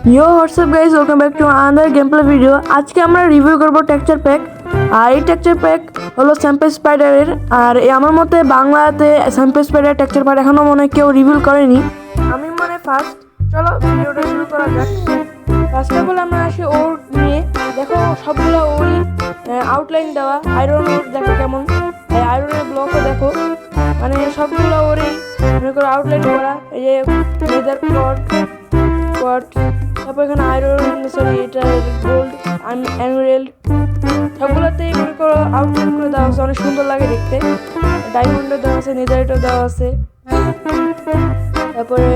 Yo, what's up guys, welcome back to another gameplay video. আজকে আমরা review করব texture pack. আর এই টেক্সচার প্যাক হলো স্যাম্পল স্পাইডারের। আর আমার মতে বাংলাতে স্যাম্পল স্পাইডার টেক্সচার প্যাক এখনো মনে কেউ রিভিউ করেনি, আমি মানে ফার্স্ট। চলো ভিডিওটা শুরু করা যাক। ফার্স্ট অফ অল আমরা আসি ওর নিয়ে। দেখো সবগুলো ওরই আউটলাইন দেওয়া। আয়রন ওর দেখো কেমন, আয়রনের ব্লকও দেখো, মানে সবগুলো ওরই মনে করো আউটলাইন করা। এই যে লেদার কট, তারপর এখানে আয়রন, সরি এটা গোল্ড, এমেরাল্ড, সবগুলোতেই মনে করো আউটলাইন করে দেওয়া আছে, অনেক সুন্দর লাগে দেখতে। ডায়মন্ডও দেওয়া আছে, নেদারিটও দেওয়া আছে, তারপরে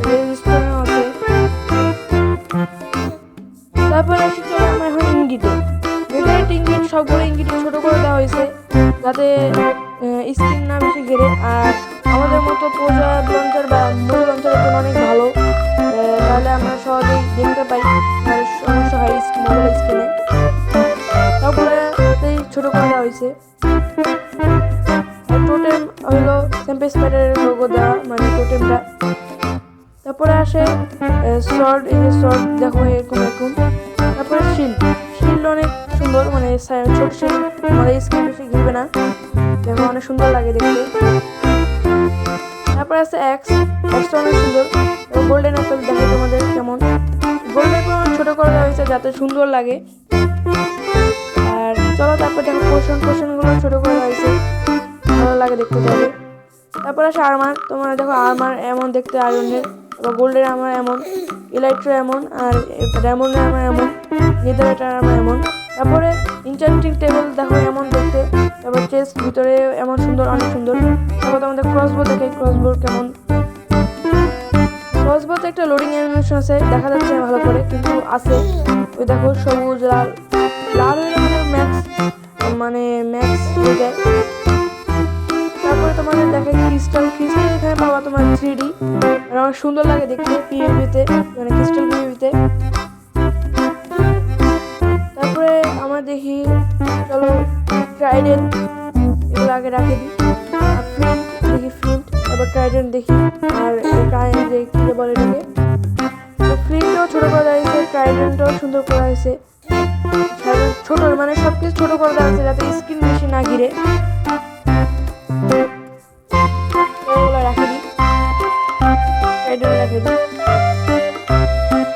রেজিস্টারও আছে। তারপরে আসি চলো আমরা এখন ইঙ্গিটে। নেদারিট ইঙ্গিট সবগুলো ইঙ্গিট ছোট করে দেওয়া হয়েছে যাতে স্ক্রিন না বেশি ঘেরে। আর আমাদের মতো পোজা লঞ্চার বা মোবাইল লঞ্চারের জন্য অনেক ভালো, তাহলে আমরা সহজেই দেখতে পাই, আর সমস্যা হয় মোবাইল স্ক্রিনে। সবগুলোতেই ছোট করে দেওয়া হয়েছে। টোটেম হলো স্যাম্পল স্পাইডারের লোগো দেওয়া, মানে টোটেমটা। তারপরে আসে শর্ট, এই যে শর্ট দেখো এরকম এরকম। তারপরে শিল্ড অনেক সুন্দর, মানে ছোট শিল্ড, আমাদের স্ক্রিন বেশি ঘিরবে না, দেখো অনেক সুন্দর লাগে দেখতে। তারপরে আছে এক্সটা অনেক সুন্দর। গোল্ডেন অ্যাপেল দেখো তোমাদের কেমন, গোল্ডেন অ্যাপেল ছোট করে দেওয়া হয়েছে যাতে সুন্দর লাগে। আর চলো তারপর দেখো পোর্শনগুলো ছোট করে দেওয়া হয়েছে, ভালো লাগে দেখতে যাবে। তারপর আসে আর্মার, তোমরা দেখো আর্মার এমন দেখতে আয়রনের, তারপর গোল্ডের আর্মার এমন, ইলাইট্রা এমন, আর ডায়মন্ডের আর্মার এমন, নেদারেটার আর্মার এমন। তারপরে ইনচান্টিং টেবল দেখো এমন দেখতে। তারপর চেস্ট ভিতরে এমন সুন্দর, অনেক সুন্দর। তারপর তোমাদের ক্রসবো দেখে, ক্রসবো কেমন। ক্রসবোতে একটা লোডিং অ্যানিমেশন আছে, দেখা যাচ্ছে ভালো করে কিন্তু আছে। ওই দেখো সবুজ লাল, লাল হলে মানে ম্যাক্স হয়ে যায়। তারপরে তোমাদের দেখে ক্রিস্টাল এখানে পাবা তোমার 3D, অনেক সুন্দর লাগে দেখতে পিভিতে, মানে ক্রিস্টাল পিভিতে। তারপরে আমরা দেখি চলো ট্রাইডেন্ট, এগুলো আগে রাখে দিই। ফ্লিন্ট দেখি, তারপর ট্রাইডেন্ট দেখি, আর কি বলে এটাকে, ফ্লিন্টও ছোট করে দেওয়া হয়েছে, ট্রাইডেন্টও সুন্দর করা হয়েছে। ছোট মানে সবকিছু ছোট করে দেওয়া হয়েছে যাতে স্ক্রিন বেশি না ঘিরে। এগুলো রাখে দিই, ট্রাইডেন্ট রাখে দিই।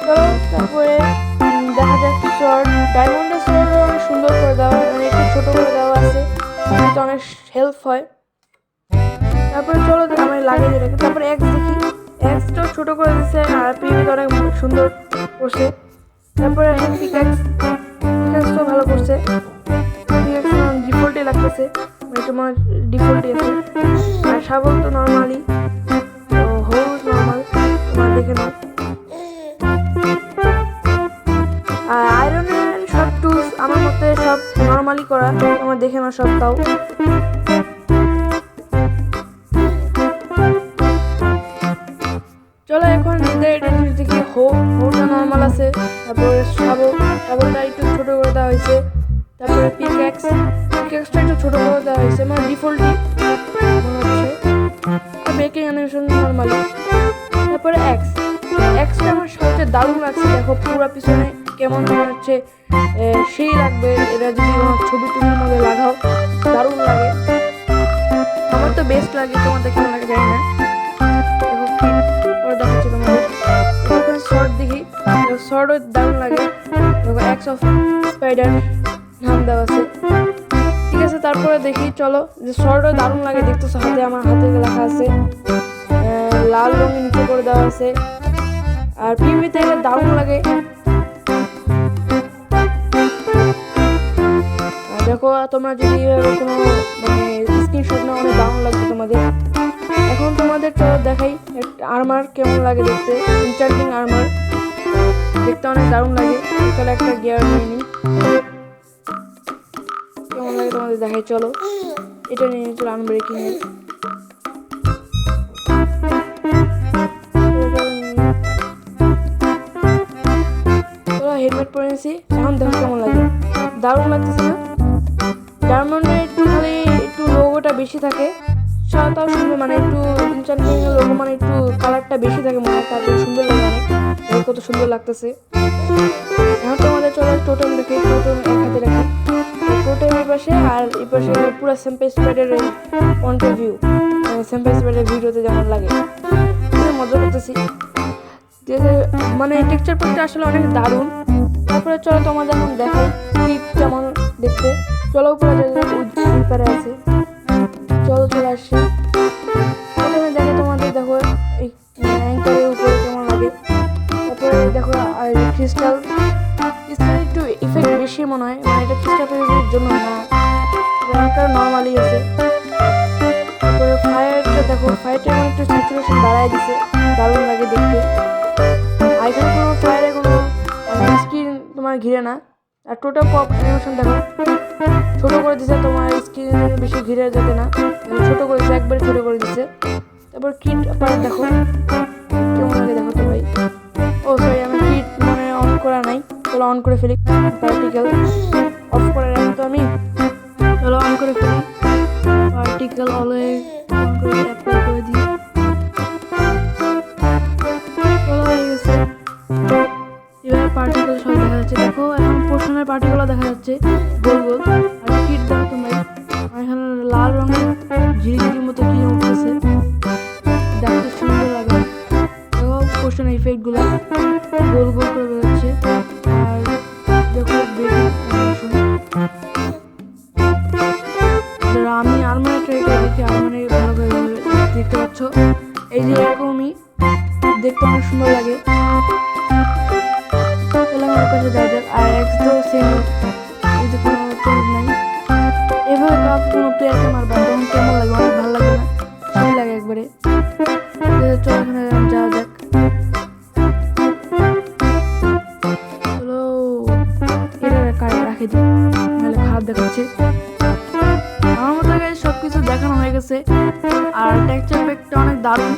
চলো তারপরে দেখা যাক শর্ট, ডায়মন্ডের শর্টও অনেক সুন্দর করে দেওয়া, মানে একটু ছোট করে দেওয়া আছে, এতে অনেক হেল্প হয়। তারপরে চলো আমার লাগে যেটাকে। তারপরে দেখি, এক্সটাও ছোট করে দিচ্ছে, আর পিভিতে অনেক সুন্দর করছে। তারপরে এখন পিক্যাক্সটাও ভালো করছে, পিক্যাক্স ডিফল্টই লাগতেছে, মানে তোমার ডিফল্টই আছে। আর শাবল তো নর্মালি, হোজ নর্মাল, তোমার দেখে নাও। আর আয়রনের সব টুলস আমার মতে সব নর্মালি করা, তোমার দেখে নাও সব। তাও চলো এখন এটা দেখি, হোটা নর্মাল আছে। তারপরে শাবলটা একটু ছোট করে দেওয়া হয়েছে। তারপরে পিক্যাক্সটা একটু ছোট করে দেওয়া হয়েছে, মানে ডিফল্টই মনে হচ্ছে। Baking animation normally. তারপরে এক্সটা আমার সবচেয়ে দারুণ লাগছে, দেখো পুরো পিছনে কেমন মনে হচ্ছে সেই লাগবে। এটা যদি ছবি তুলে মধ্যে লাগাও দারুণ লাগে, আমার তো বেস্ট লাগে, তোমাদের কেমন লাগে জানি না। দেখাচ্ছি তোমাদের শর্ট দেখি, শর্টও দারুণ লাগে, এক্স অফ স্পাইডার নাম দেওয়া আছে, ঠিক আছে। তারপরে দেখি চলো যে শর্টও দারুণ লাগে দেখতেছো, আমার হাতে লেখা আছে, লাল রঙে নিচে করে দেওয়া আছে। আর পিভিতে দারুণ লাগে, দেখো তোমরা যদি কোনো মানে স্ক্রিনশট না, অনেক দারুণ লাগবে তোমাদের। এখন তোমাদের চলো দেখাই আর্মার কেমন লাগে দেখতে, ইনচার্টিং আর্মার দেখতে অনেক দারুণ লাগে। চলো একটা গিয়ার নিয়ে নিই, কেমন লাগে তোমাদের দেখাই। চলো এটা নিয়ে চলো আনব্রেকিং এর। চলো হেলমেট পরে নিয়েছি, এখন দেখো কেমন লাগে, দারুণ লাগতেছে না। ডায়মন্ডের একটু খালি একটু লোগোটা বেশি থাকে, উৎসাহটাও সুন্দর, মানে একটু ইনচান্টিং লোগো, মানে একটু কালারটা বেশি থাকে মনে হয়, তার জন্য সুন্দর লাগে অনেক। দেখো কত সুন্দর লাগতেছে। এখন তোমাদের চলো টোটেম দেখে, টোটেম এক হাতে রাখি, টোটেম এই পাশে আর এই পাশে পুরো স্যাম্পল স্প্যাডারের পয়েন্ট অফ ভিউ, স্যাম্পল স্প্যাডারের ভিডিওতে যেমন লাগে, মজা করতেছি যে মানে টেক্সচার করতে আসলে অনেক দারুণ। তারপরে চলো তোমাদের এখন দেখাই কিট কেমন দেখতে। চলো উপরে পারে আছে, চলো চলে আসছি। প্রথমে দেখো তোমাদের, দেখো এই অ্যাঙ্কারের উপরে কেমন লাগে। তারপরে দেখো ক্রিস্টাল একটু ইফেক্ট বেশি মনে হয়, মানে এটা ক্রিস্টালের জন্য না, অ্যাঙ্কার নর্মালি আছে। তারপরে ফায়ারটা দেখো, ফায়ারটা এখন একটু স্যাচুরেশন বাড়ায় দিছে, দারুণ লাগে দেখতে। আর এখানে কোনো ফায়ারে কোনো স্ক্রিন তোমার ঘিরে না। আর টোটাল পপ অ্যানিমেশন দেখো, ছোটো করে দিছে, তোমার স্ক্রিন বেশি ঘিরে যাবে না, ছোটো করে দিচ্ছে, একবারে ছোটো করে দিচ্ছে। তারপর কিট পার্ট দেখো কেমন লাগে, দেখো তো ভাই। ও সরি, আমি কিট মানে অন করা নাই, চলো অন করে ফেলি। পার্টিকেল অফ করে রাখি তো আমি, চলো অন করে ফেলি। পার্টিকেল অলওয়েজ অন করে অ্যাপ্লাই করে দিই। চলো হয়ে গেছে, এবার পার্টিকেল সব দেখা যাচ্ছে। দেখো এখন পোর্শনের পার্টিকেলও দেখা যাচ্ছে গোল গোল। আর কিট দেখো তোমরা, এখানে লাল রঙের ঝিরিঝিরির মতো কি উঠতেছে, দেখতে সুন্দর লাগে। দেখো পোর্শন ইফেক্টগুলো গোল গোল করে বেরোচ্ছে। আর দেখো আমি আরমানে ট্রাই করে দেখি, আরমানে ভালো করে দেখতে পাচ্ছ, এই যে এরকমই দেখতে অনেক সুন্দর লাগে। পাশে যাওয়া যাক। আর এক্স তো সেম, এই যে কোনো চেঞ্জ নাই। এভাবে কাউকে কোনো প্লেয়ারকে মারবা তখন কেমন লাগে, অনেক ভালো লাগে না, সেই লাগে একবারে। চলো এখানে যাওয়া যাক, চলো এটা রাখে দিই, নাহলে খারাপ দেখাচ্ছে। আমার মতো সব কিছু দেখানো হয়ে গেছে। আর টেক্সচার প্যাকটা অনেক দারুণ।